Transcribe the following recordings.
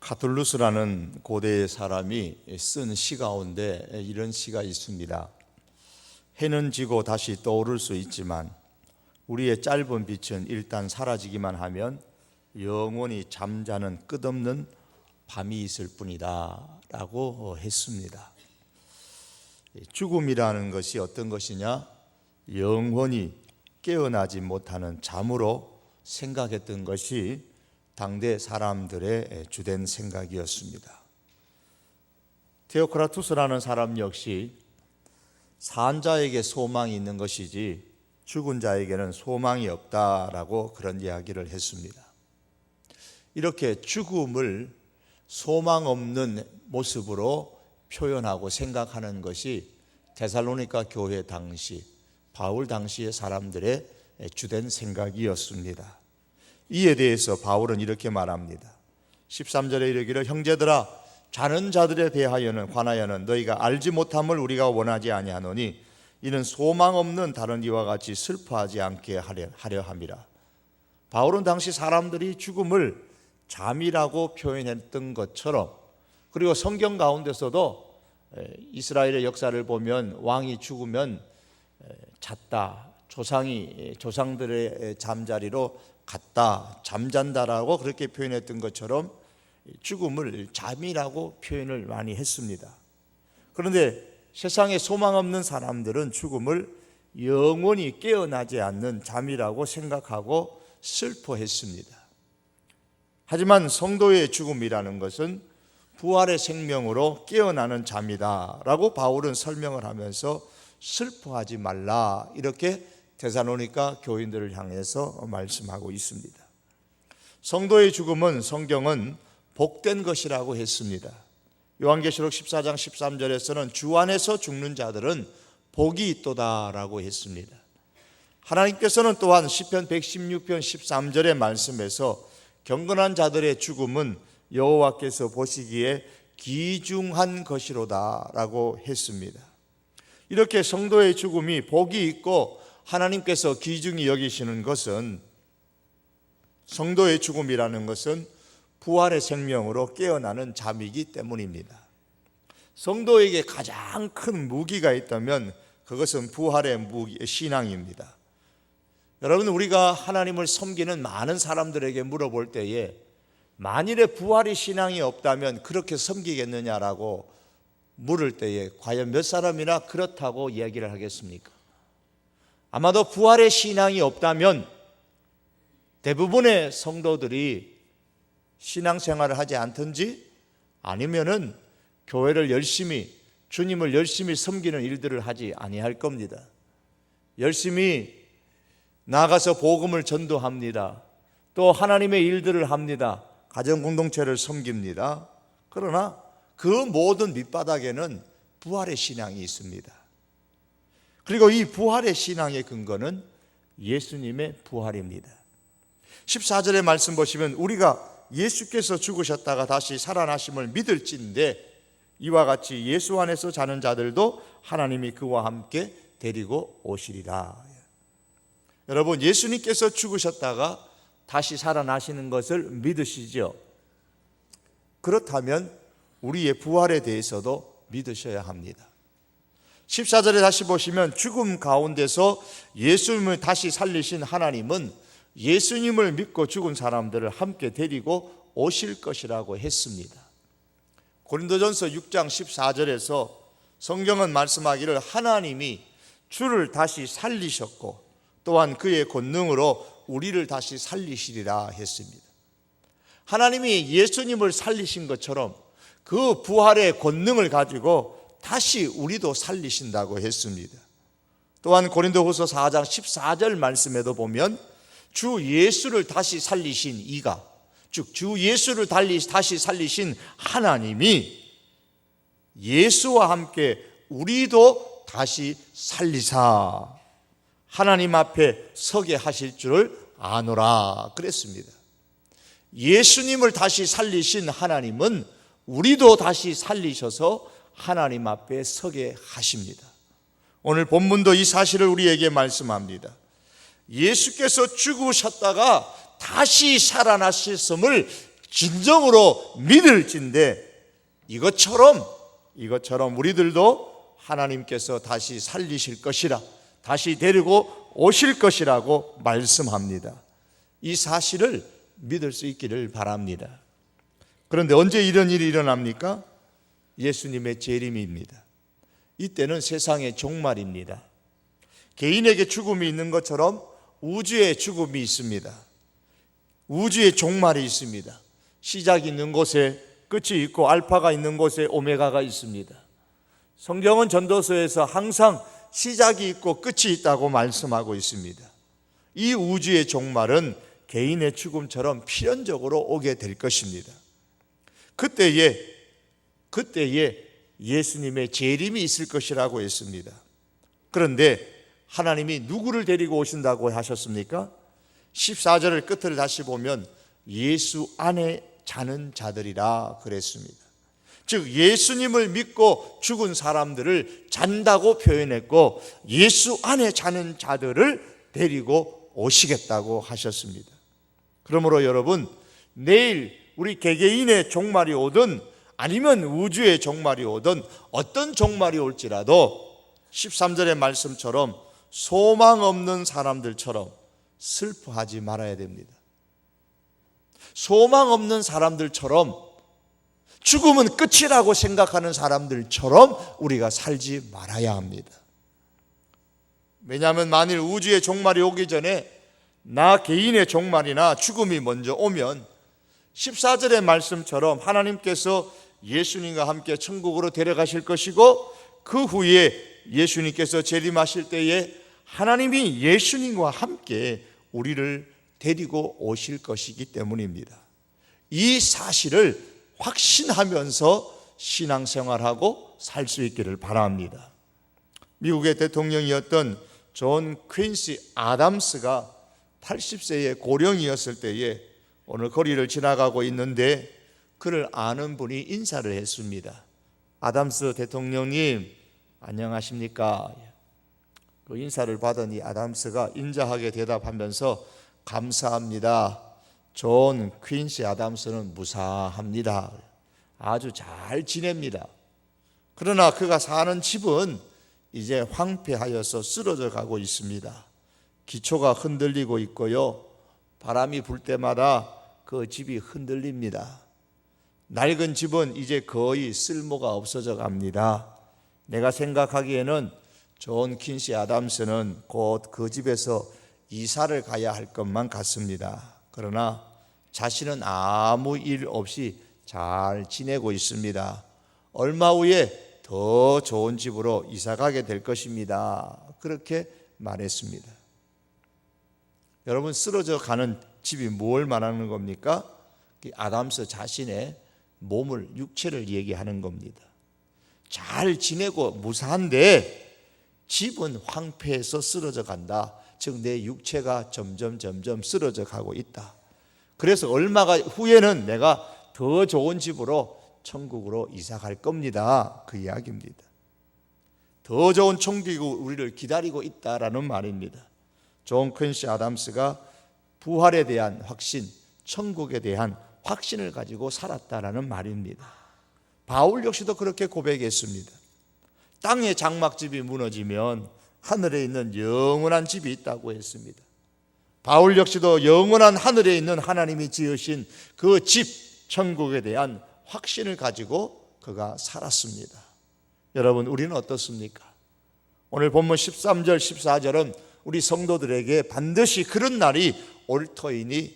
카툴루스라는 고대의 사람이 쓴 시 가운데 이런 시가 있습니다. 해는 지고 다시 떠오를 수 있지만 우리의 짧은 빛은 일단 사라지기만 하면 영원히 잠자는 끝없는 밤이 있을 뿐이다 라고 했습니다. 죽음이라는 것이 어떤 것이냐? 영원히 깨어나지 못하는 잠으로 생각했던 것이 당대 사람들의 주된 생각이었습니다. 테오크라투스라는 사람 역시 산 자에게 소망이 있는 것이지 죽은 자에게는 소망이 없다라고 그런 이야기를 했습니다. 이렇게 죽음을 소망 없는 모습으로 표현하고 생각하는 것이 데살로니가 교회 당시 바울 당시의 사람들의 주된 생각이었습니다. 이에 대해서 바울은 이렇게 말합니다. 13절에 이르기를 형제들아 자는 자들에 관하여는 너희가 알지 못함을 우리가 원하지 아니하노니 이는 소망 없는 다른 이와 같이 슬퍼하지 않게 하려 함이라. 바울은 당시 사람들이 죽음을 잠이라고 표현했던 것처럼, 그리고 성경 가운데서도 이스라엘의 역사를 보면 왕이 죽으면 잤다, 조상들의 잠자리로 갔다, 잠잔다라고 그렇게 표현했던 것처럼 죽음을 잠이라고 표현을 많이 했습니다. 그런데 세상에 소망 없는 사람들은 죽음을 영원히 깨어나지 않는 잠이라고 생각하고 슬퍼했습니다. 하지만 성도의 죽음이라는 것은 부활의 생명으로 깨어나는 잠이다라고 바울은 설명을 하면서 슬퍼하지 말라 이렇게 데살로니가 교인들을 향해서 말씀하고 있습니다. 성도의 죽음은 성경은 복된 것이라고 했습니다. 요한계시록 14장 13절에서는 주 안에서 죽는 자들은 복이 있도다라고 했습니다. 하나님께서는 또한 시편 116편 13절의 말씀에서 경건한 자들의 죽음은 여호와께서 보시기에 귀중한 것이로다라고 했습니다. 이렇게 성도의 죽음이 복이 있고 하나님께서 귀중히 여기시는 것은, 성도의 죽음이라는 것은 부활의 생명으로 깨어나는 잠이기 때문입니다. 성도에게 가장 큰 무기가 있다면 그것은 부활의 무기, 신앙입니다. 여러분, 우리가 하나님을 섬기는 많은 사람들에게 물어볼 때에 만일에 부활의 신앙이 없다면 그렇게 섬기겠느냐라고 물을 때에 과연 몇 사람이나 그렇다고 이야기를 하겠습니까? 아마도 부활의 신앙이 없다면 대부분의 성도들이 신앙생활을 하지 않든지 아니면은 교회를 열심히, 주님을 열심히 섬기는 일들을 하지 아니할 겁니다. 열심히 나가서 복음을 전도합니다. 또 하나님의 일들을 합니다. 가정공동체를 섬깁니다. 그러나 그 모든 밑바닥에는 부활의 신앙이 있습니다. 그리고 이 부활의 신앙의 근거는 예수님의 부활입니다. 14절의 말씀 보시면 우리가 예수께서 죽으셨다가 다시 살아나심을 믿을진대 이와 같이 예수 안에서 자는 자들도 하나님이 그와 함께 데리고 오시리라. 여러분, 예수님께서 죽으셨다가 다시 살아나시는 것을 믿으시죠? 그렇다면 우리의 부활에 대해서도 믿으셔야 합니다. 14절에 다시 보시면 죽음 가운데서 예수님을 다시 살리신 하나님은 예수님을 믿고 죽은 사람들을 함께 데리고 오실 것이라고 했습니다. 고린도전서 6장 14절에서 성경은 말씀하기를 하나님이 주를 다시 살리셨고 또한 그의 권능으로 우리를 다시 살리시리라 했습니다. 하나님이 예수님을 살리신 것처럼 그 부활의 권능을 가지고 다시 우리도 살리신다고 했습니다. 또한 고린도후서 4장 14절 말씀에도 보면 주 예수를 다시 살리신 이가, 즉 주 예수를 다시 살리신 하나님이 예수와 함께 우리도 다시 살리사 하나님 앞에 서게 하실 줄을 아노라 그랬습니다. 예수님을 다시 살리신 하나님은 우리도 다시 살리셔서 하나님 앞에 서게 하십니다. 오늘 본문도 이 사실을 우리에게 말씀합니다. 예수께서 죽으셨다가 다시 살아나셨음을 진정으로 믿을진데 이것처럼 우리들도 하나님께서 다시 살리실 것이라, 다시 데리고 오실 것이라고 말씀합니다. 이 사실을 믿을 수 있기를 바랍니다. 그런데 언제 이런 일이 일어납니까? 예수님의 재림입니다. 이때는 세상의 종말입니다. 개인에게 죽음이 있는 것처럼 우주에 죽음이 있습니다. 우주에 종말이 있습니다. 시작이 있는 곳에 끝이 있고 알파가 있는 곳에 오메가가 있습니다. 성경은 전도서에서 항상 시작이 있고 끝이 있다고 말씀하고 있습니다. 이 우주의 종말은 개인의 죽음처럼 필연적으로 오게 될 것입니다. 그때에 예수님의 재림이 있을 것이라고 했습니다. 그런데 하나님이 누구를 데리고 오신다고 하셨습니까? 14절을 끝을 다시 보면 예수 안에 자는 자들이라 그랬습니다. 즉 예수님을 믿고 죽은 사람들을 잔다고 표현했고 예수 안에 자는 자들을 데리고 오시겠다고 하셨습니다. 그러므로 여러분, 내일 우리 개개인의 종말이 오든 아니면 우주의 종말이 오든 어떤 종말이 올지라도 13절의 말씀처럼 소망 없는 사람들처럼 슬퍼하지 말아야 됩니다. 소망 없는 사람들처럼, 죽음은 끝이라고 생각하는 사람들처럼 우리가 살지 말아야 합니다. 왜냐하면 만일 우주의 종말이 오기 전에 나 개인의 종말이나 죽음이 먼저 오면 14절의 말씀처럼 하나님께서 예수님과 함께 천국으로 데려가실 것이고 그 후에 예수님께서 재림하실 때에 하나님이 예수님과 함께 우리를 데리고 오실 것이기 때문입니다. 이 사실을 확신하면서 신앙생활하고 살 수 있기를 바랍니다. 미국의 대통령이었던 존 퀸시 아담스가 80세의 고령이었을 때에 오늘 거리를 지나가고 있는데 그를 아는 분이 인사를 했습니다. 아담스 대통령님 안녕하십니까? 그 인사를 받으니 아담스가 인자하게 대답하면서 감사합니다. 존 퀸시 아담스는 무사합니다. 아주 잘 지냅니다. 그러나 그가 사는 집은 이제 황폐하여서 쓰러져 가고 있습니다. 기초가 흔들리고 있고요. 바람이 불 때마다 그 집이 흔들립니다. 낡은 집은 이제 거의 쓸모가 없어져 갑니다. 내가 생각하기에는 존 퀸시 아담스는 곧 그 집에서 이사를 가야 할 것만 같습니다. 그러나 자신은 아무 일 없이 잘 지내고 있습니다. 얼마 후에 더 좋은 집으로 이사 가게 될 것입니다. 그렇게 말했습니다. 여러분, 쓰러져 가는 집이 뭘 말하는 겁니까? 아담스 자신의 몸을, 육체를 얘기하는 겁니다. 잘 지내고 무사한데 집은 황폐해서 쓰러져 간다. 즉 내 육체가 점점 쓰러져 가고 있다. 그래서 얼마가 후에는 내가 더 좋은 집으로 천국으로 이사 갈 겁니다. 그 이야기입니다. 더 좋은 천국이 우리를 기다리고 있다라는 말입니다. 존 퀸시 아담스가 부활에 대한 확신, 천국에 대한 확신을 가지고 살았다라는 말입니다. 바울 역시도 그렇게 고백했습니다. 땅의 장막집이 무너지면 하늘에 있는 영원한 집이 있다고 했습니다. 바울 역시도 영원한 하늘에 있는 하나님이 지으신 그 집, 천국에 대한 확신을 가지고 그가 살았습니다. 여러분, 우리는 어떻습니까? 오늘 본문 13절, 14절은 우리 성도들에게 반드시 그런 날이 올 터이니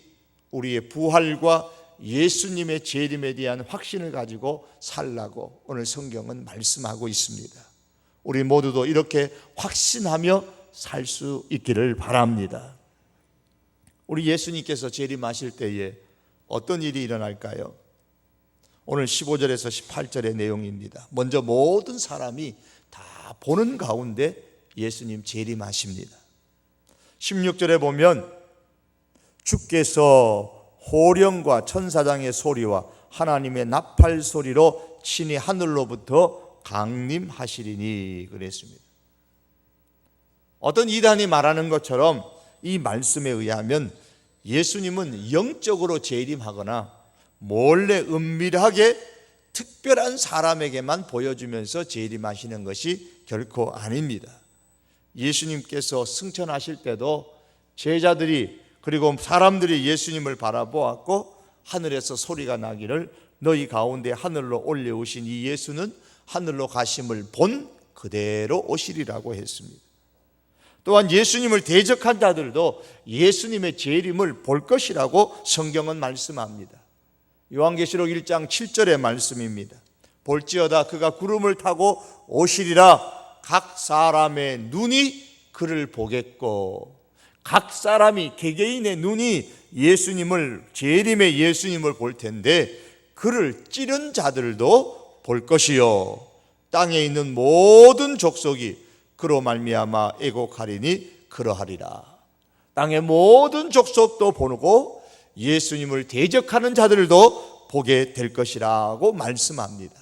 우리의 부활과 예수님의 재림에 대한 확신을 가지고 살라고 오늘 성경은 말씀하고 있습니다. 우리 모두도 이렇게 확신하며 살 수 있기를 바랍니다. 우리 예수님께서 재림하실 때에 어떤 일이 일어날까요? 오늘 15절에서 18절의 내용입니다. 먼저 모든 사람이 다 보는 가운데 예수님 재림하십니다. 16절에 보면 주께서 호령과 천사장의 소리와 하나님의 나팔 소리로 친히 하늘로부터 강림하시리니 그랬습니다. 어떤 이단이 말하는 것처럼 이 말씀에 의하면 예수님은 영적으로 재림하거나 몰래 은밀하게 특별한 사람에게만 보여주면서 재림하시는 것이 결코 아닙니다. 예수님께서 승천하실 때도 제자들이 그리고 사람들이 예수님을 바라보았고 하늘에서 소리가 나기를 너희 가운데 하늘로 올려오신 이 예수는 하늘로 가심을 본 그대로 오시리라고 했습니다. 또한 예수님을 대적한 자들도 예수님의 재림을 볼 것이라고 성경은 말씀합니다. 요한계시록 1장 7절의 말씀입니다. 볼지어다 그가 구름을 타고 오시리라. 각 사람의 눈이 그를 보겠고, 각 사람이 개개인의 눈이 재림의 예수님을 볼 텐데 그를 찌른 자들도 볼 것이요 땅에 있는 모든 족속이 그로 말미암아 애곡하리니 그러하리라. 땅의 모든 족속도 보고 예수님을 대적하는 자들도 보게 될 것이라고 말씀합니다.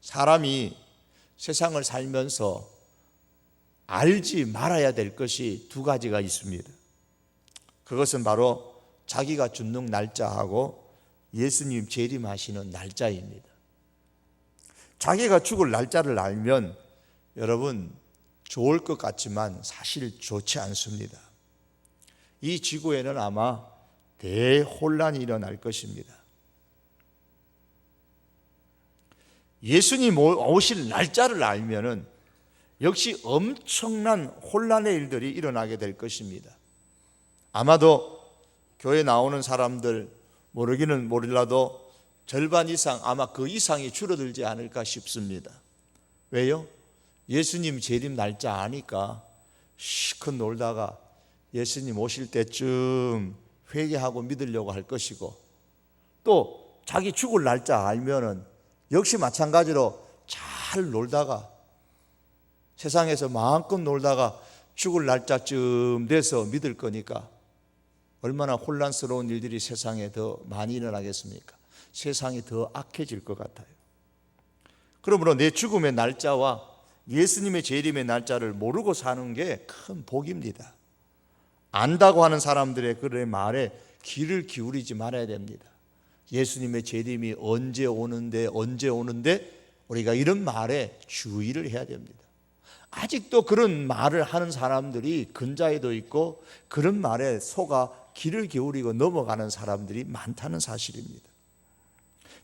사람이 세상을 살면서 알지 말아야 될 것이 두 가지가 있습니다. 그것은 바로 자기가 죽는 날짜하고 예수님 재림하시는 날짜입니다. 자기가 죽을 날짜를 알면 여러분 좋을 것 같지만 사실 좋지 않습니다. 이 지구에는 아마 대혼란이 일어날 것입니다. 예수님 오실 날짜를 알면은 역시 엄청난 혼란의 일들이 일어나게 될 것입니다. 아마도 교회 나오는 사람들 모르기는 몰라도 절반 이상, 아마 그 이상이 줄어들지 않을까 싶습니다. 왜요? 예수님 재림 날짜 아니까 시컷 놀다가 예수님 오실 때쯤 회개하고 믿으려고 할 것이고, 또 자기 죽을 날짜 알면은 역시 마찬가지로 잘 놀다가 세상에서 마음껏 놀다가 죽을 날짜쯤 돼서 믿을 거니까 얼마나 혼란스러운 일들이 세상에 더 많이 일어나겠습니까? 세상이 더 악해질 것 같아요. 그러므로 내 죽음의 날짜와 예수님의 재림의 날짜를 모르고 사는 게 큰 복입니다. 안다고 하는 사람들의 그런 말에 귀를 기울이지 말아야 됩니다. 예수님의 재림이 언제 오는데 우리가 이런 말에 주의를 해야 됩니다. 아직도 그런 말을 하는 사람들이 근자에도 있고 그런 말에 속아 귀를 기울이고 넘어가는 사람들이 많다는 사실입니다.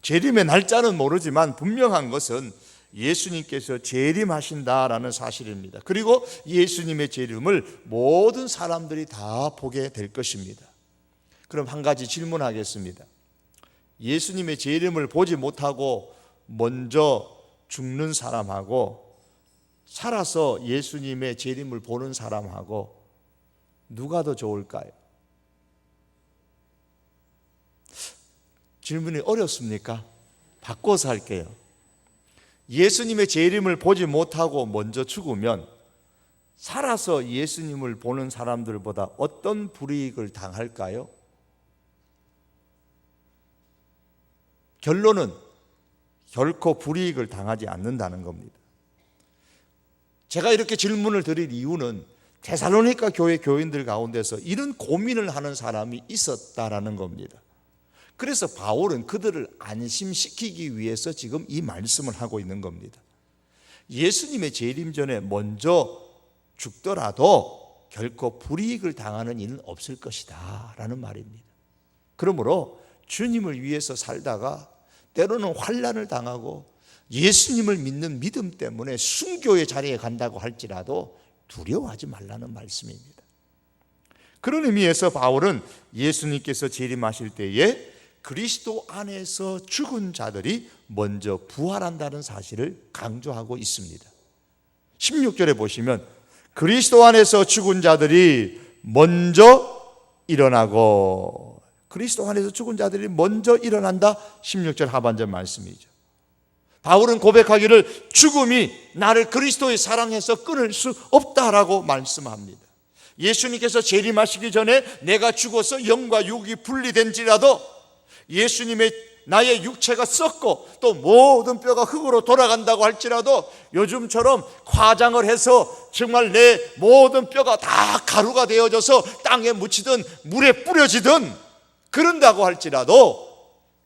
재림의 날짜는 모르지만 분명한 것은 예수님께서 재림하신다라는 사실입니다. 그리고 예수님의 재림을 모든 사람들이 다 보게 될 것입니다. 그럼 한 가지 질문하겠습니다. 예수님의 재림을 보지 못하고 먼저 죽는 사람하고 살아서 예수님의 재림을 보는 사람하고 누가 더 좋을까요? 질문이 어렵습니까? 바꿔서 할게요. 예수님의 재림을 보지 못하고 먼저 죽으면 살아서 예수님을 보는 사람들보다 어떤 불이익을 당할까요? 결론은 결코 불이익을 당하지 않는다는 겁니다. 제가 이렇게 질문을 드릴 이유는 데살로니가 교회 교인들 가운데서 이런 고민을 하는 사람이 있었다라는 겁니다. 그래서 바울은 그들을 안심시키기 위해서 지금 이 말씀을 하고 있는 겁니다. 예수님의 재림 전에 먼저 죽더라도 결코 불이익을 당하는 일은 없을 것이다 라는 말입니다. 그러므로 주님을 위해서 살다가 때로는 환난을 당하고 예수님을 믿는 믿음 때문에 순교의 자리에 간다고 할지라도 두려워하지 말라는 말씀입니다. 그런 의미에서 바울은 예수님께서 재림하실 때에 그리스도 안에서 죽은 자들이 먼저 부활한다는 사실을 강조하고 있습니다. 16절에 보시면 그리스도 안에서 죽은 자들이 먼저 일어나고, 그리스도 안에서 죽은 자들이 먼저 일어난다. 16절 하반절 말씀이죠. 바울은 고백하기를 죽음이 나를 그리스도의 사랑에서 끊을 수 없다라고 말씀합니다. 예수님께서 재림하시기 전에 내가 죽어서 영과 육이 분리된지라도 예수님의 나의 육체가 썩고 또 모든 뼈가 흙으로 돌아간다고 할지라도 요즘처럼 과장을 해서 정말 내 모든 뼈가 다 가루가 되어져서 땅에 묻히든 물에 뿌려지든 그런다고 할지라도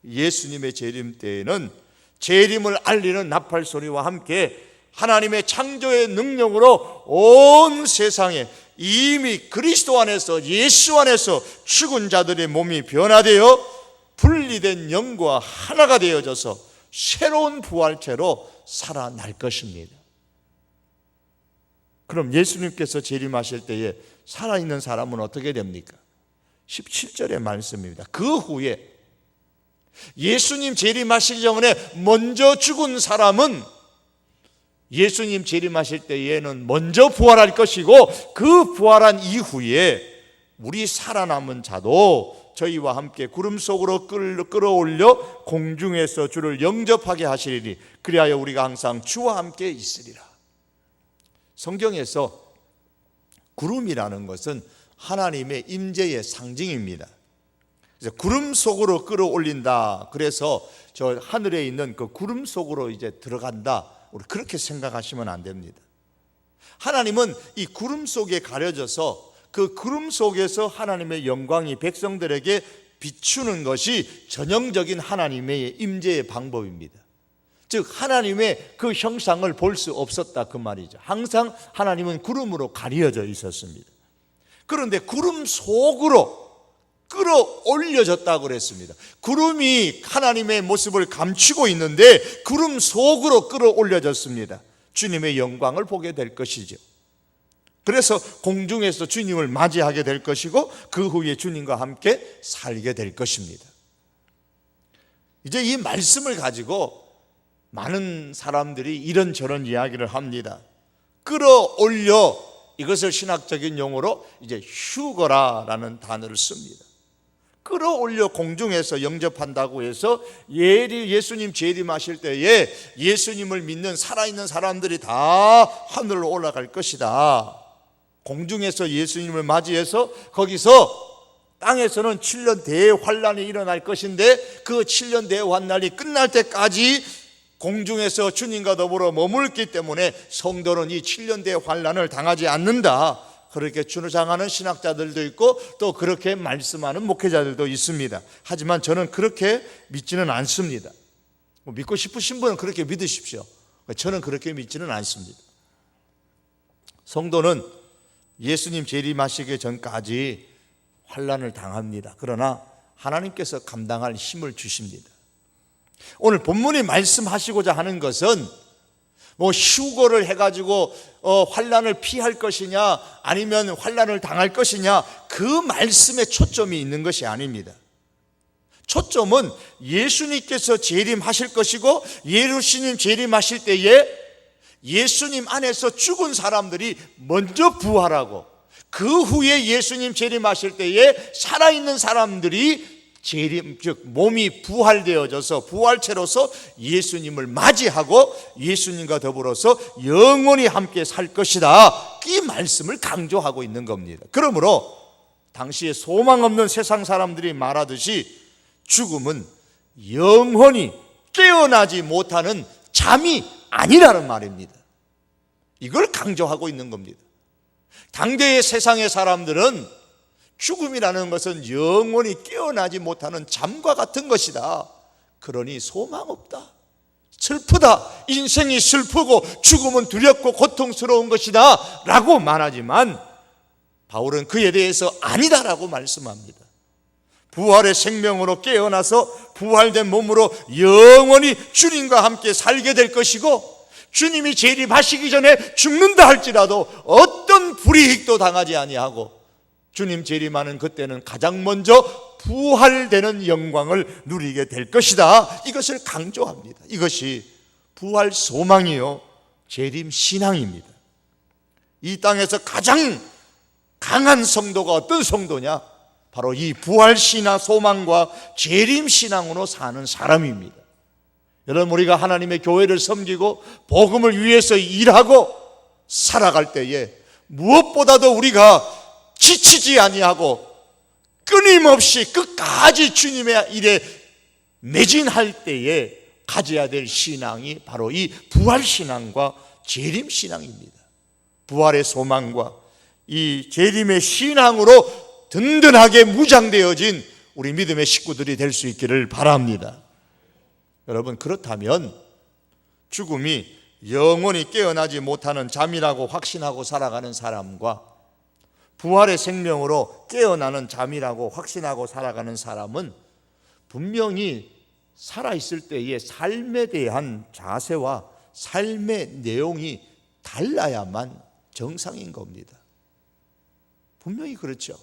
예수님의 재림 때에는 재림을 알리는 나팔 소리와 함께 하나님의 창조의 능력으로 온 세상에 이미 그리스도 안에서, 예수 안에서 죽은 자들의 몸이 변화되어 분리된 영과 하나가 되어져서 새로운 부활체로 살아날 것입니다. 그럼 예수님께서 재림하실 때에 살아있는 사람은 어떻게 됩니까? 17절의 말씀입니다. 그 후에 예수님 재림하시기 전에 먼저 죽은 사람은 예수님 재림하실 때에는 먼저 부활할 것이고, 그 부활한 이후에 우리 살아남은 자도 저희와 함께 구름 속으로 끌어올려 공중에서 주를 영접하게 하시리니 그리하여 우리가 항상 주와 함께 있으리라. 성경에서 구름이라는 것은 하나님의 임재의 상징입니다. 그래서 구름 속으로 끌어올린다. 그래서 저 하늘에 있는 그 구름 속으로 이제 들어간다. 우리 그렇게 생각하시면 안 됩니다. 하나님은 이 구름 속에 가려져서 그 구름 속에서 하나님의 영광이 백성들에게 비추는 것이 전형적인 하나님의 임재의 방법입니다. 즉 하나님의 그 형상을 볼 수 없었다 그 말이죠. 항상 하나님은 구름으로 가려져 있었습니다. 그런데 구름 속으로 끌어올려졌다고 그랬습니다. 구름이 하나님의 모습을 감추고 있는데 구름 속으로 끌어올려졌습니다. 주님의 영광을 보게 될 것이죠. 그래서 공중에서 주님을 맞이하게 될 것이고 그 후에 주님과 함께 살게 될 것입니다. 이제 이 말씀을 가지고 많은 사람들이 이런저런 이야기를 합니다. 끌어올려, 이것을 신학적인 용어로 이제 휴거라라는 단어를 씁니다. 끌어올려 공중에서 영접한다고 해서 예수님 재림하실 때에 예수님을 믿는 살아있는 사람들이 다 하늘로 올라갈 것이다. 공중에서 예수님을 맞이해서 거기서 땅에서는 7년 대환란이 일어날 것인데 그 7년 대환란이 끝날 때까지 공중에서 주님과 더불어 머물기 때문에 성도는 이 7년 대환란을 당하지 않는다. 그렇게 주장하는 신학자들도 있고 또 그렇게 말씀하는 목회자들도 있습니다. 하지만 저는 그렇게 믿지는 않습니다. 믿고 싶으신 분은 그렇게 믿으십시오. 저는 그렇게 믿지는 않습니다. 성도는 예수님 재림하시기 전까지 환난을 당합니다. 그러나 하나님께서 감당할 힘을 주십니다. 오늘 본문이 말씀하시고자 하는 것은 휴거를 해가지고 환난을 피할 것이냐 아니면 환난을 당할 것이냐 그 말씀에 초점이 있는 것이 아닙니다. 초점은 예수님께서 재림하실 것이고 예수님 재림하실 때에 예수님 안에서 죽은 사람들이 먼저 부활하고 그 후에 예수님 재림하실 때에 살아있는 사람들이 재림, 즉 몸이 부활되어져서 부활체로서 예수님을 맞이하고 예수님과 더불어서 영원히 함께 살 것이다. 이 말씀을 강조하고 있는 겁니다. 그러므로 당시에 소망 없는 세상 사람들이 말하듯이 죽음은 영원히 깨어나지 못하는 잠이 아니라는 말입니다. 이걸 강조하고 있는 겁니다. 당대의 세상의 사람들은 죽음이라는 것은 영원히 깨어나지 못하는 잠과 같은 것이다. 그러니 소망 없다, 슬프다, 인생이 슬프고 죽음은 두렵고 고통스러운 것이다 라고 말하지만 바울은 그에 대해서 아니다라고 말씀합니다. 부활의 생명으로 깨어나서 부활된 몸으로 영원히 주님과 함께 살게 될 것이고 주님이 재림하시기 전에 죽는다 할지라도 어떤 불이익도 당하지 아니하고 주님 재림하는 그때는 가장 먼저 부활되는 영광을 누리게 될 것이다. 이것을 강조합니다. 이것이 부활 소망이요 재림 신앙입니다. 이 땅에서 가장 강한 성도가 어떤 성도냐? 바로 이 부활 신앙 소망과 재림 신앙으로 사는 사람입니다. 여러분, 우리가 하나님의 교회를 섬기고 복음을 위해서 일하고 살아갈 때에 무엇보다도 우리가 지치지 아니하고 끊임없이 끝까지 주님의 일에 매진할 때에 가져야 될 신앙이 바로 이 부활신앙과 재림신앙입니다. 부활의 소망과 이 재림의 신앙으로 든든하게 무장되어진 우리 믿음의 식구들이 될 수 있기를 바랍니다. 여러분, 그렇다면 죽음이 영원히 깨어나지 못하는 잠이라고 확신하고 살아가는 사람과 부활의 생명으로 깨어나는 잠이라고 확신하고 살아가는 사람은 분명히 살아있을 때의 삶에 대한 자세와 삶의 내용이 달라야만 정상인 겁니다. 분명히 그렇죠.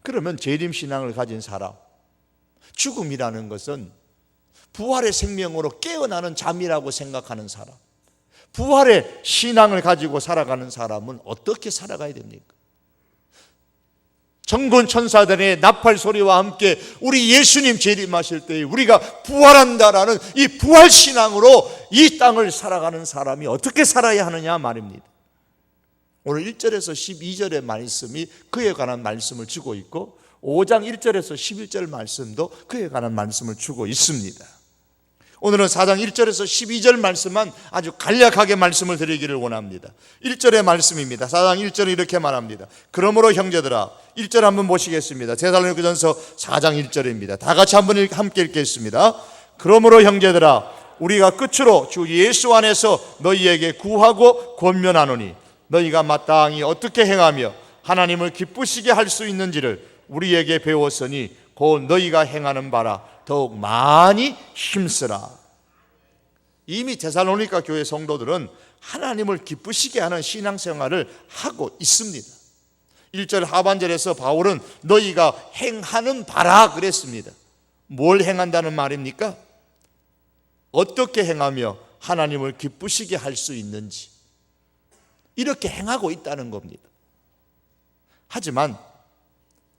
그러면 재림신앙을 가진 사람, 죽음이라는 것은 부활의 생명으로 깨어나는 잠이라고 생각하는 사람, 부활의 신앙을 가지고 살아가는 사람은 어떻게 살아가야 됩니까? 천군 천사들의 나팔 소리와 함께 우리 예수님 재림하실 때 우리가 부활한다라는 이 부활 신앙으로 이 땅을 살아가는 사람이 어떻게 살아야 하느냐 말입니다. 오늘 1절에서 12절의 말씀이 그에 관한 말씀을 주고 있고 5장 1절에서 11절 말씀도 그에 관한 말씀을 주고 있습니다. 오늘은 4장 1절에서 12절 말씀만 아주 간략하게 말씀을 드리기를 원합니다. 1절의 말씀입니다. 4장 1절은 이렇게 말합니다. 그러므로 형제들아, 1절 한번 보시겠습니다. 데살로니가전서 4장 1절입니다. 다 같이 한번 함께 읽겠습니다. 그러므로 형제들아, 우리가 끝으로 주 예수 안에서 너희에게 구하고 권면하노니 너희가 마땅히 어떻게 행하며 하나님을 기쁘시게 할 수 있는지를 우리에게 배웠으니 곧 너희가 행하는 바라 더욱 많이 힘쓰라. 이미 데살로니가 교회 성도들은 하나님을 기쁘시게 하는 신앙생활을 하고 있습니다. 1절 하반절에서 바울은 너희가 행하는 바라 그랬습니다. 뭘 행한다는 말입니까? 어떻게 행하며 하나님을 기쁘시게 할 수 있는지 이렇게 행하고 있다는 겁니다. 하지만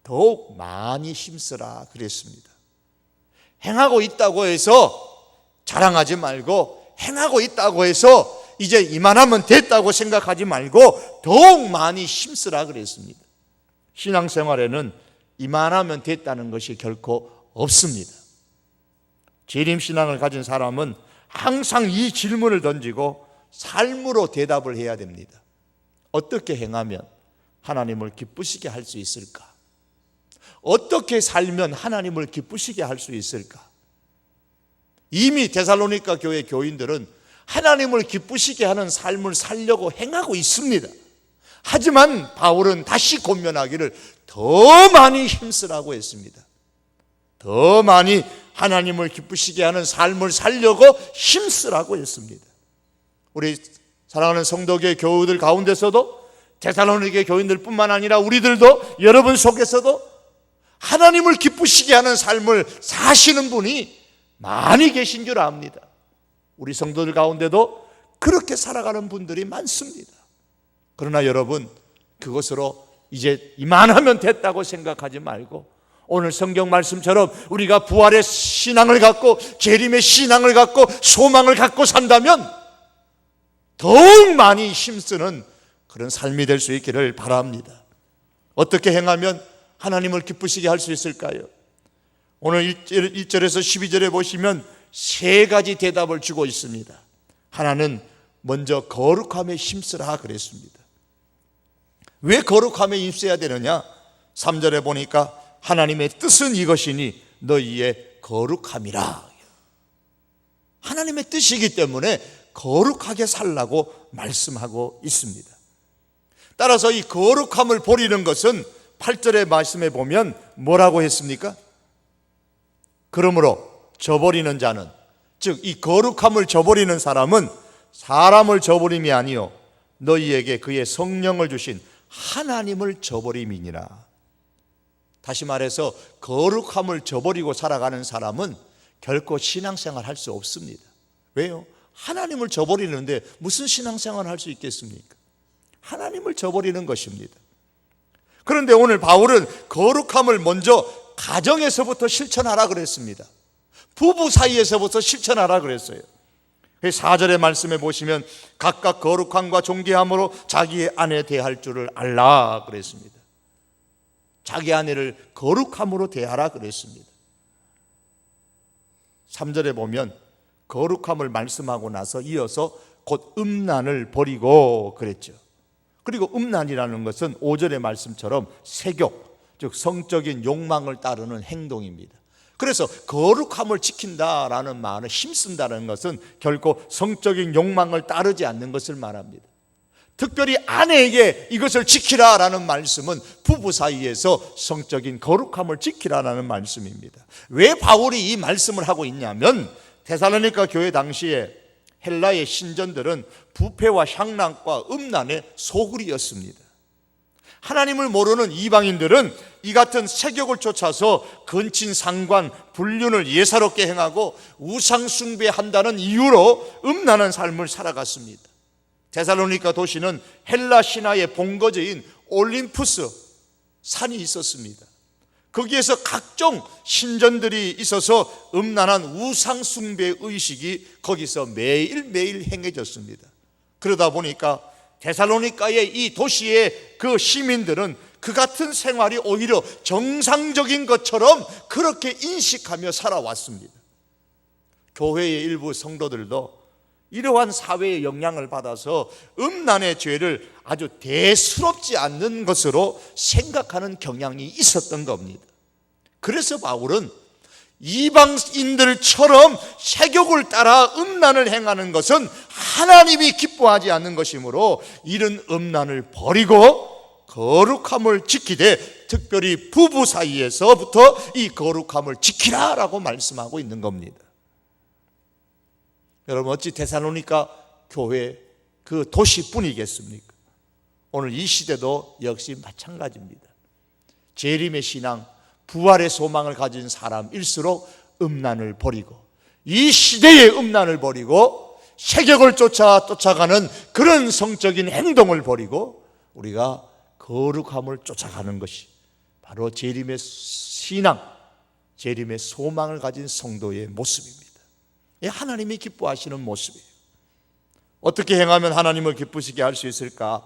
더욱 많이 힘쓰라 그랬습니다. 행하고 있다고 해서 자랑하지 말고 행하고 있다고 해서 이제 이만하면 됐다고 생각하지 말고 더욱 많이 힘쓰라 그랬습니다. 신앙생활에는 이만하면 됐다는 것이 결코 없습니다. 재림신앙을 가진 사람은 항상 이 질문을 던지고 삶으로 대답을 해야 됩니다. 어떻게 행하면 하나님을 기쁘시게 할 수 있을까? 어떻게 살면 하나님을 기쁘시게 할 수 있을까? 이미 데살로니가 교회 교인들은 하나님을 기쁘시게 하는 삶을 살려고 행하고 있습니다. 하지만 바울은 다시 권면하기를 더 많이 힘쓰라고 했습니다. 더 많이 하나님을 기쁘시게 하는 삶을 살려고 힘쓰라고 했습니다. 우리 사랑하는 성도교회 교우들 가운데서도 데살로니가 교인들 뿐만 아니라 우리들도 여러분 속에서도 하나님을 기쁘시게 하는 삶을 사시는 분이 많이 계신 줄 압니다. 우리 성도들 가운데도 그렇게 살아가는 분들이 많습니다. 그러나 여러분, 그것으로 이제 이만하면 됐다고 생각하지 말고 오늘 성경 말씀처럼 우리가 부활의 신앙을 갖고 재림의 신앙을 갖고 소망을 갖고 산다면 더욱 많이 힘쓰는 그런 삶이 될 수 있기를 바랍니다. 어떻게 행하면 하나님을 기쁘시게 할 수 있을까요? 오늘 1절에서 12절에 보시면 세 가지 대답을 주고 있습니다. 하나는 먼저 거룩함에 힘쓰라 그랬습니다. 왜 거룩함에 힘써야 되느냐? 3절에 보니까 하나님의 뜻은 이것이니 너희의 거룩함이라. 하나님의 뜻이기 때문에 거룩하게 살라고 말씀하고 있습니다. 따라서 이 거룩함을 버리는 것은 8절의 말씀에 보면 뭐라고 했습니까? 그러므로 저버리는 자는, 즉 이 거룩함을 저버리는 사람은 사람을 저버림이 아니요 너희에게 그의 성령을 주신 하나님을 저버림이니라. 다시 말해서 거룩함을 저버리고 살아가는 사람은 결코 신앙생활 할 수 없습니다. 왜요? 하나님을 저버리는데 무슨 신앙생활을 할 수 있겠습니까? 하나님을 저버리는 것입니다. 그런데 오늘 바울은 거룩함을 먼저 가정에서부터 실천하라 그랬습니다. 부부 사이에서부터 실천하라 그랬어요. 4절의 말씀에 보시면 각각 거룩함과 존귀함으로 자기의 아내 대할 줄을 알라 그랬습니다. 자기 아내를 거룩함으로 대하라 그랬습니다. 3절에 보면 거룩함을 말씀하고 나서 이어서 곧 음란을 버리고 그랬죠. 그리고 음란이라는 것은 5절의 말씀처럼 색욕, 즉 성적인 욕망을 따르는 행동입니다. 그래서 거룩함을 지킨다라는 말을 힘쓴다는 것은 결코 성적인 욕망을 따르지 않는 것을 말합니다. 특별히 아내에게 이것을 지키라라는 말씀은 부부 사이에서 성적인 거룩함을 지키라라는 말씀입니다. 왜 바울이 이 말씀을 하고 있냐면 데살로니가 교회 당시에 헬라의 신전들은 부패와 향락과 음란의 소굴이었습니다. 하나님을 모르는 이방인들은 이 같은 세격을 쫓아서 근친 상관, 불륜을 예사롭게 행하고 우상 숭배한다는 이유로 음란한 삶을 살아갔습니다. 데살로니가 도시는 헬라 신화의 본거지인 올림푸스 산이 있었습니다. 거기에서 각종 신전들이 있어서 음란한 우상 숭배 의식이 거기서 매일매일 행해졌습니다. 그러다 보니까 데살로니가의 이 도시의 그 시민들은 그 같은 생활이 오히려 정상적인 것처럼 그렇게 인식하며 살아왔습니다. 교회의 일부 성도들도 이러한 사회의 영향을 받아서 음란의 죄를 아주 대수롭지 않는 것으로 생각하는 경향이 있었던 겁니다. 그래서 바울은 이방인들처럼 세욕을 따라 음란을 행하는 것은 하나님이 기뻐하지 않는 것이므로 이런 음란을 버리고 거룩함을 지키되 특별히 부부 사이에서부터 이 거룩함을 지키라라고 말씀하고 있는 겁니다. 여러분, 어찌 데살로니가 교회 그 도시뿐이겠습니까? 오늘 이 시대도 역시 마찬가지입니다. 재림의 신앙, 부활의 소망을 가진 사람일수록 음란을 버리고 이 시대의 음란을 버리고 세격을 쫓아가는 그런 성적인 행동을 버리고 우리가 거룩함을 쫓아가는 것이 바로 재림의 신앙, 재림의 소망을 가진 성도의 모습입니다. 하나님이 기뻐하시는 모습이에요. 어떻게 행하면 하나님을 기쁘시게 할 수 있을까?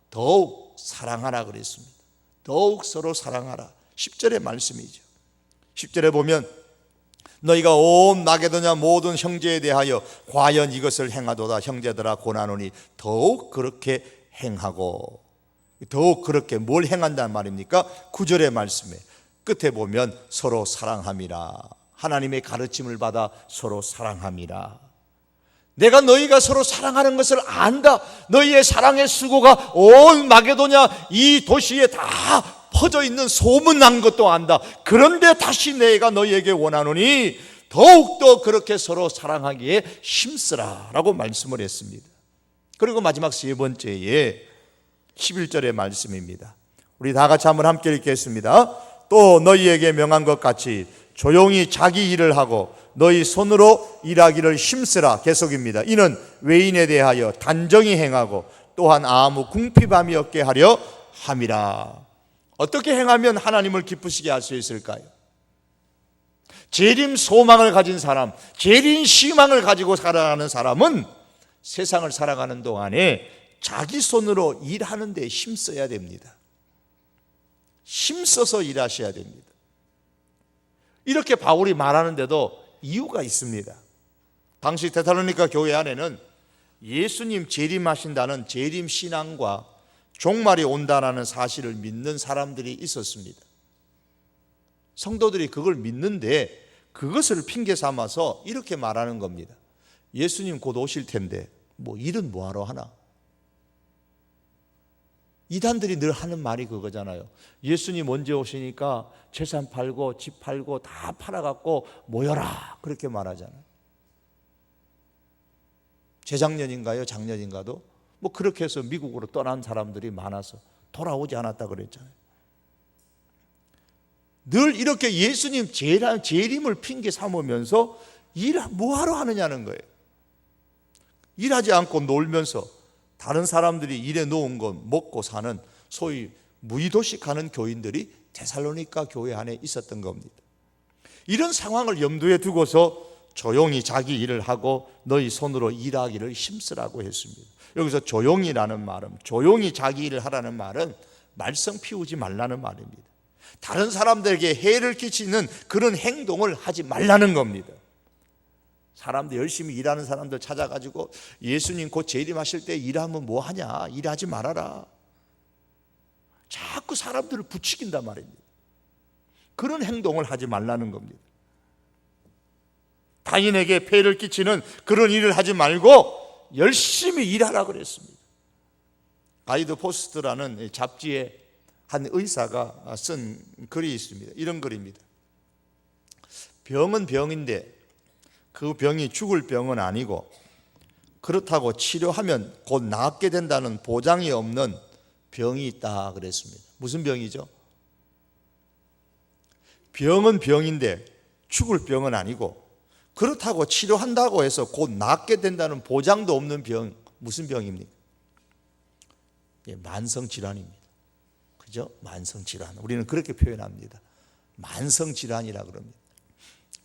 더욱 사랑하라 그랬습니다. 더욱 서로 사랑하라. 10절의 말씀이죠. 10절에 보면 너희가 온 마게도냐 모든 형제에 대하여 과연 이것을 행하도다. 형제들아 고나노니 더욱 그렇게 행하고. 더욱 그렇게 뭘 행한다는 말입니까? 9절의 말씀에 끝에 보면 서로 사랑함이라. 하나님의 가르침을 받아 서로 사랑함이라. 내가 너희가 서로 사랑하는 것을 안다. 너희의 사랑의 수고가 온 마게도냐 이 도시에 다 퍼져 있는 소문난 것도 안다. 그런데 다시 내가 너희에게 원하노니 더욱더 그렇게 서로 사랑하기에 힘쓰라 라고 말씀을 했습니다. 그리고 마지막 세 번째에 11절의 말씀입니다. 우리 다 같이 한번 함께 읽겠습니다. 또 너희에게 명한 것 같이 조용히 자기 일을 하고 너희 손으로 일하기를 힘쓰라. 계속입니다. 이는 외인에 대하여 단정히 행하고 또한 아무 궁핍함이 없게 하려 함이라. 어떻게 행하면 하나님을 기쁘시게 할 수 있을까요? 재림 소망을 가진 사람, 재림 희망을 가지고 살아가는 사람은 세상을 살아가는 동안에 자기 손으로 일하는 데 힘써야 됩니다. 힘써서 일하셔야 됩니다. 이렇게 바울이 말하는데도 이유가 있습니다. 당시 데살로니가 교회 안에는 예수님 재림하신다는 재림 신앙과 종말이 온다라는 사실을 믿는 사람들이 있었습니다. 성도들이 그걸 믿는데 그것을 핑계 삼아서 이렇게 말하는 겁니다. 예수님 곧 오실 텐데 뭐 일은 뭐하러 하나? 이단들이 늘 하는 말이 그거잖아요. 예수님 언제 오시니까 재산 팔고 집 팔고 다 팔아갖고 모여라 그렇게 말하잖아요. 재작년인가요? 작년인가도 뭐 그렇게 해서 미국으로 떠난 사람들이 많아서 돌아오지 않았다 그랬잖아요. 늘 이렇게 예수님 재림을 핑계 삼으면서 일 뭐하러 하느냐는 거예요. 일하지 않고 놀면서 다른 사람들이 일해 놓은 것 먹고 사는 소위 무의도식하는 교인들이 데살로니가 교회 안에 있었던 겁니다. 이런 상황을 염두에 두고서 조용히 자기 일을 하고 너희 손으로 일하기를 힘쓰라고 했습니다. 여기서 조용히라는 말은, 조용히 자기 일을 하라는 말은 말썽 피우지 말라는 말입니다. 다른 사람들에게 해를 끼치는 그런 행동을 하지 말라는 겁니다. 사람들 열심히 일하는 사람들 찾아가지고 예수님 곧 재림하실 때 일하면 뭐하냐, 일하지 말아라. 자꾸 사람들을 부추긴단 말입니다. 그런 행동을 하지 말라는 겁니다. 타인에게 폐를 끼치는 그런 일을 하지 말고 열심히 일하라 그랬습니다. 가이드 포스트라는 잡지에 한 의사가 쓴 글이 있습니다. 이런 글입니다. 병은 병인데 그 병이 죽을 병은 아니고 그렇다고 치료하면 곧 낫게 된다는 보장이 없는 병이 있다 그랬습니다. 무슨 병이죠? 병은 병인데 죽을 병은 아니고 그렇다고 치료한다고 해서 곧 낫게 된다는 보장도 없는 병, 무슨 병입니까? 만성질환입니다. 그죠? 만성질환. 우리는 그렇게 표현합니다. 만성질환이라 그럽니다.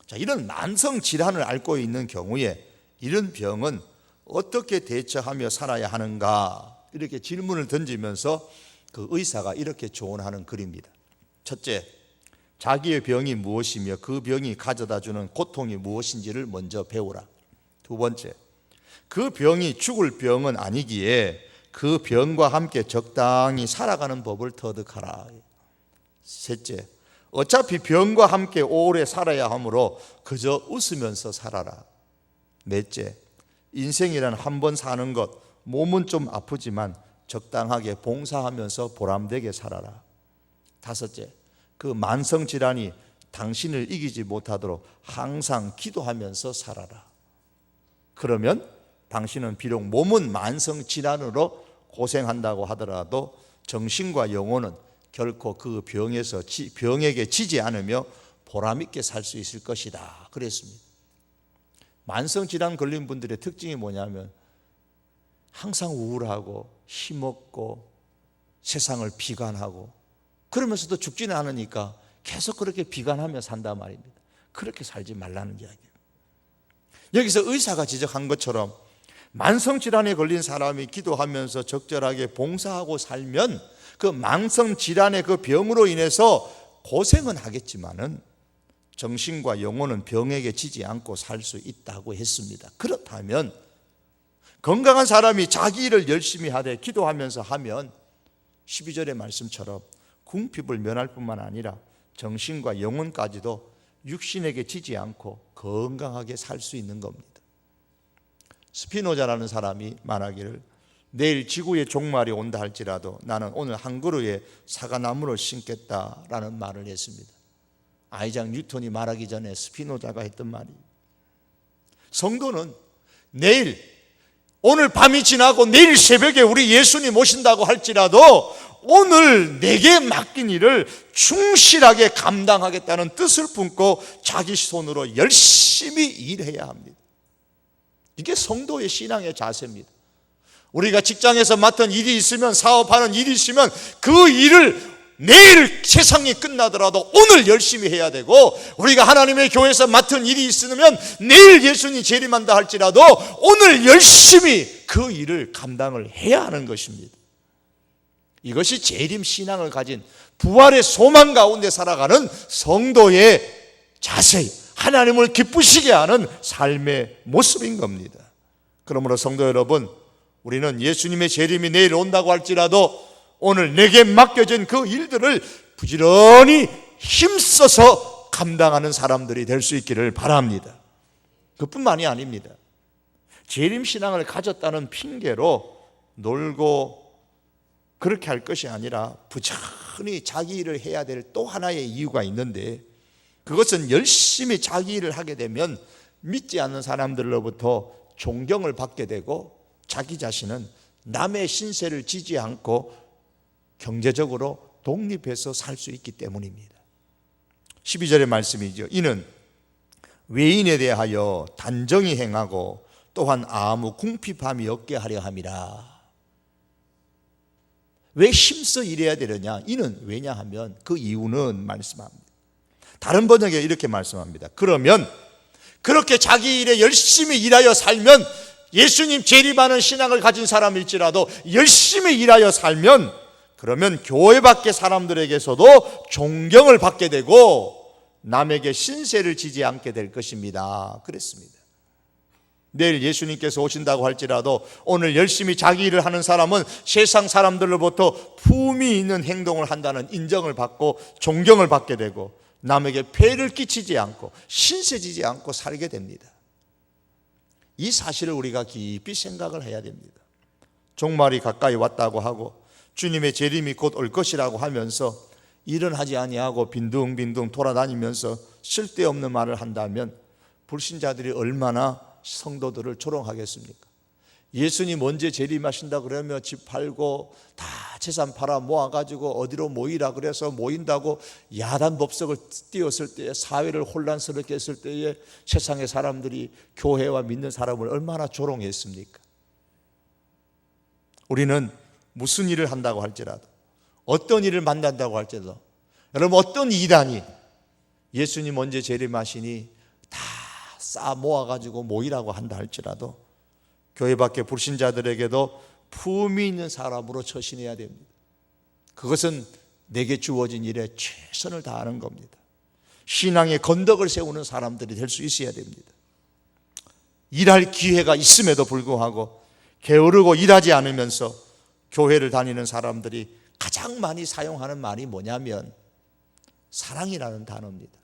자, 이런 만성질환을 앓고 있는 경우에 이런 병은 어떻게 대처하며 살아야 하는가? 이렇게 질문을 던지면서 그 의사가 이렇게 조언하는 글입니다. 첫째, 자기의 병이 무엇이며 그 병이 가져다 주는 고통이 무엇인지를 먼저 배우라. 두 번째, 그 병이 죽을 병은 아니기에 그 병과 함께 적당히 살아가는 법을 터득하라. 셋째, 어차피 병과 함께 오래 살아야 하므로 그저 웃으면서 살아라. 넷째, 인생이란 한 번 사는 것, 몸은 좀 아프지만 적당하게 봉사하면서 보람되게 살아라. 다섯째, 그 만성질환이 당신을 이기지 못하도록 항상 기도하면서 살아라. 그러면 당신은 비록 몸은 만성질환으로 고생한다고 하더라도 정신과 영혼은 결코 그 병에게 지지 않으며 보람있게 살 수 있을 것이다 그랬습니다. 만성질환 걸린 분들의 특징이 뭐냐면 항상 우울하고 힘없고 세상을 비관하고 그러면서도 죽지는 않으니까 계속 그렇게 비관하며 산단 말입니다. 그렇게 살지 말라는 이야기예요. 여기서 의사가 지적한 것처럼 만성질환에 걸린 사람이 기도하면서 적절하게 봉사하고 살면 그 만성질환의 그 병으로 인해서 고생은 하겠지만은 정신과 영혼은 병에게 지지 않고 살 수 있다고 했습니다. 그렇다면 건강한 사람이 자기 일을 열심히 하되 기도하면서 하면 12절의 말씀처럼 궁핍을 면할 뿐만 아니라 정신과 영혼까지도 육신에게 지지 않고 건강하게 살 수 있는 겁니다. 스피노자라는 사람이 말하기를 내일 지구의 종말이 온다 할지라도 나는 오늘 한 그루의 사과나무를 심겠다라는 말을 했습니다. 아이작 뉴턴이 말하기 전에 스피노자가 했던 말이에요. 성도는 내일 오늘 밤이 지나고 내일 새벽에 우리 예수님 오신다고 할지라도 오늘 내게 맡긴 일을 충실하게 감당하겠다는 뜻을 품고 자기 손으로 열심히 일해야 합니다. 이게 성도의 신앙의 자세입니다. 우리가 직장에서 맡은 일이 있으면, 사업하는 일이 있으면 그 일을 내일 세상이 끝나더라도 오늘 열심히 해야 되고, 우리가 하나님의 교회에서 맡은 일이 있으면 내일 예수님 재림한다 할지라도 오늘 열심히 그 일을 감당을 해야 하는 것입니다. 이것이 재림 신앙을 가진 부활의 소망 가운데 살아가는 성도의 자세, 하나님을 기쁘시게 하는 삶의 모습인 겁니다. 그러므로 성도 여러분, 우리는 예수님의 재림이 내일 온다고 할지라도 오늘 내게 맡겨진 그 일들을 부지런히 힘써서 감당하는 사람들이 될 수 있기를 바랍니다. 그뿐만이 아닙니다. 재림신앙을 가졌다는 핑계로 놀고 그렇게 할 것이 아니라 부지런히 자기 일을 해야 될 또 하나의 이유가 있는데, 그것은 열심히 자기 일을 하게 되면 믿지 않는 사람들로부터 존경을 받게 되고 자기 자신은 남의 신세를 지지 않고 경제적으로 독립해서 살 수 있기 때문입니다. 12절의 말씀이죠. 이는 외인에 대하여 단정히 행하고 또한 아무 궁핍함이 없게 하려 함이라. 왜 힘써 일해야 되느냐? 이는 왜냐하면 그 이유는 말씀합니다. 다른 번역에 이렇게 말씀합니다. 그러면 그렇게 자기 일에 열심히 일하여 살면, 예수님 재림하는 신앙을 가진 사람일지라도 열심히 일하여 살면, 그러면 교회 밖의 사람들에게서도 존경을 받게 되고 남에게 신세를 지지 않게 될 것입니다. 그랬습니다. 내일 예수님께서 오신다고 할지라도 오늘 열심히 자기 일을 하는 사람은 세상 사람들로부터 품위 있는 행동을 한다는 인정을 받고 존경을 받게 되고, 남에게 폐를 끼치지 않고 신세지지 않고 살게 됩니다. 이 사실을 우리가 깊이 생각을 해야 됩니다. 종말이 가까이 왔다고 하고 주님의 재림이 곧 올 것이라고 하면서 일은 하지 아니하고 빈둥빈둥 돌아다니면서 쓸데없는 말을 한다면 불신자들이 얼마나 성도들을 조롱하겠습니까? 예수님 언제 재림하신다 그러면 집 팔고 다 재산 팔아 모아가지고 어디로 모이라 그래서 모인다고 야단법석을 띄웠을 때에, 사회를 혼란스럽게 했을 때에 세상의 사람들이 교회와 믿는 사람을 얼마나 조롱했습니까? 우리는 무슨 일을 한다고 할지라도, 어떤 일을 만난다고 할지라도, 여러분 어떤 이단이 예수님 언제 재림하시니 다 쌓아 모아가지고 모이라고 한다 할지라도 교회 밖에 불신자들에게도 품위 있는 사람으로 처신해야 됩니다. 그것은 내게 주어진 일에 최선을 다하는 겁니다. 신앙의 건덕을 세우는 사람들이 될 수 있어야 됩니다. 일할 기회가 있음에도 불구하고 게으르고 일하지 않으면서 교회를 다니는 사람들이 가장 많이 사용하는 말이 뭐냐면 사랑이라는 단어입니다.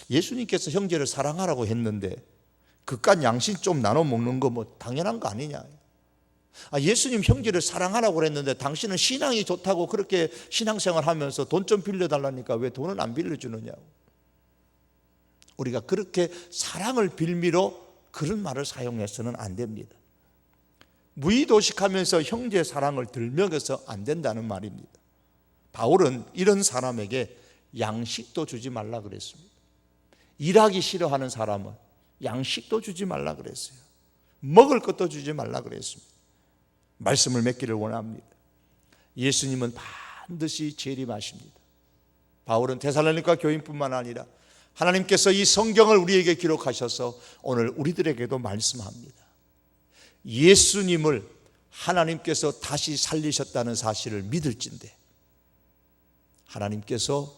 예수님께서 형제를 사랑하라고 했는데 그깟 양식 좀 나눠 먹는 거 뭐 당연한 거 아니냐. 예수님 형제를 사랑하라고 그랬는데 당신은 신앙이 좋다고 그렇게 신앙생활 하면서 돈 좀 빌려달라니까 왜 돈은 안 빌려주느냐고. 우리가 그렇게 사랑을 빌미로 그런 말을 사용해서는 안 됩니다. 무의도식하면서 형제 사랑을 들먹여서 안 된다는 말입니다. 바울은 이런 사람에게 양식도 주지 말라 그랬습니다. 일하기 싫어하는 사람은 양식도 주지 말라 그랬어요. 먹을 것도 주지 말라 그랬습니다. 말씀을 맺기를 원합니다. 예수님은 반드시 재림하십니다. 바울은 데살로니가 교인뿐만 아니라 하나님께서 이 성경을 우리에게 기록하셔서 오늘 우리들에게도 말씀합니다. 예수님을 하나님께서 다시 살리셨다는 사실을 믿을진대 하나님께서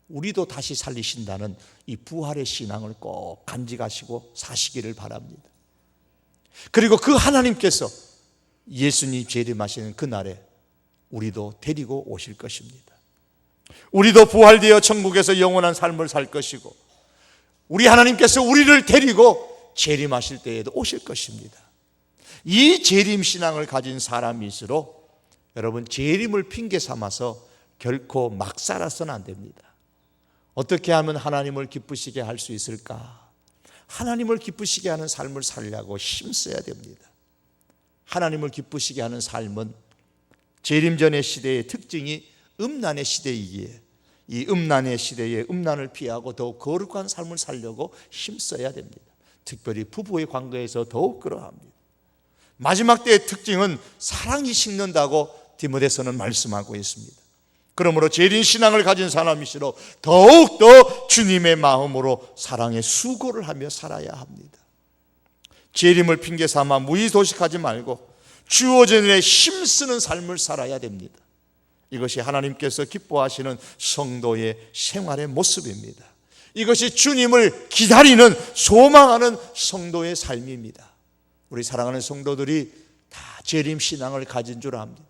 우리도 다시 살리신다는 이 부활의 신앙을 꼭 간직하시고 사시기를 바랍니다. 그리고 그 하나님께서 예수님 재림하시는 그날에 우리도 데리고 오실 것입니다. 우리도 부활되어 천국에서 영원한 삶을 살 것이고 우리 하나님께서 우리를 데리고 재림하실 때에도 오실 것입니다. 이 재림 신앙을 가진 사람일수록 여러분 재림을 핑계 삼아서 결코 막 살아서는 안 됩니다. 어떻게 하면 하나님을 기쁘시게 할 수 있을까? 하나님을 기쁘시게 하는 삶을 살려고 힘써야 됩니다. 하나님을 기쁘시게 하는 삶은 재림전의 시대의 특징이 음란의 시대이기에 이 음란의 시대에 음란을 피하고 더욱 거룩한 삶을 살려고 힘써야 됩니다. 특별히 부부의 관계에서 더욱 그러합니다. 마지막 때의 특징은 사랑이 식는다고 디모데서는 말씀하고 있습니다. 그러므로 재림 신앙을 가진 사람일수록 더욱더 주님의 마음으로 사랑의 수고를 하며 살아야 합니다. 재림을 핑계 삼아 무의도식하지 말고 주어진 일에 힘쓰는 삶을 살아야 됩니다. 이것이 하나님께서 기뻐하시는 성도의 생활의 모습입니다. 이것이 주님을 기다리는 소망하는 성도의 삶입니다. 우리 사랑하는 성도들이 다 재림 신앙을 가진 줄 압니다.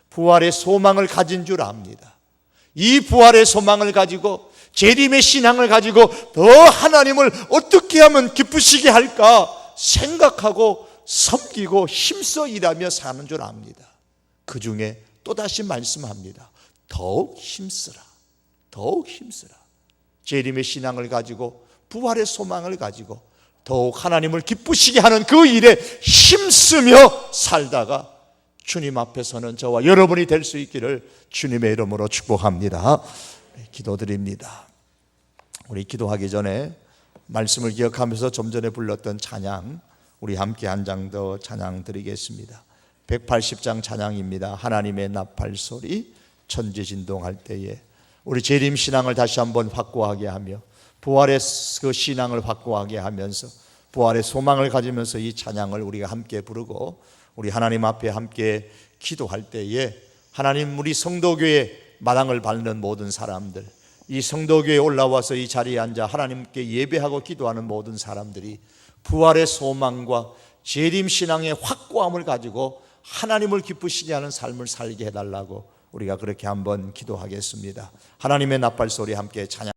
부활의 소망을 가진 줄 압니다. 이 부활의 소망을 가지고 재림의 신앙을 가지고 더 하나님을 어떻게 하면 기쁘시게 할까 생각하고 섬기고 힘써 일하며 사는 줄 압니다. 그 중에 또다시 말씀합니다. 더욱 힘쓰라. 더욱 힘쓰라. 재림의 신앙을 가지고 부활의 소망을 가지고 더욱 하나님을 기쁘시게 하는 그 일에 힘쓰며 살다가 주님 앞에서는 저와 여러분이 될 수 있기를 주님의 이름으로 축복합니다. 기도드립니다. 우리 기도하기 전에 말씀을 기억하면서 좀 전에 불렀던 찬양 우리 함께 한 장 더 찬양 드리겠습니다. 180장 찬양입니다. 하나님의 나팔소리 천지진동할 때에 우리 재림 신앙을 다시 한번 확고하게 하며 부활의 그 신앙을 확고하게 하면서 부활의 소망을 가지면서 이 찬양을 우리가 함께 부르고 우리 하나님 앞에 함께 기도할 때에 하나님 우리 성도교회 마당을 밟는 모든 사람들 이 성도교회에 올라와서 이 자리에 앉아 하나님께 예배하고 기도하는 모든 사람들이 부활의 소망과 재림 신앙의 확고함을 가지고 하나님을 기쁘시게 하는 삶을 살게 해달라고 우리가 그렇게 한번 기도하겠습니다. 하나님의 나팔 소리 함께 찬양.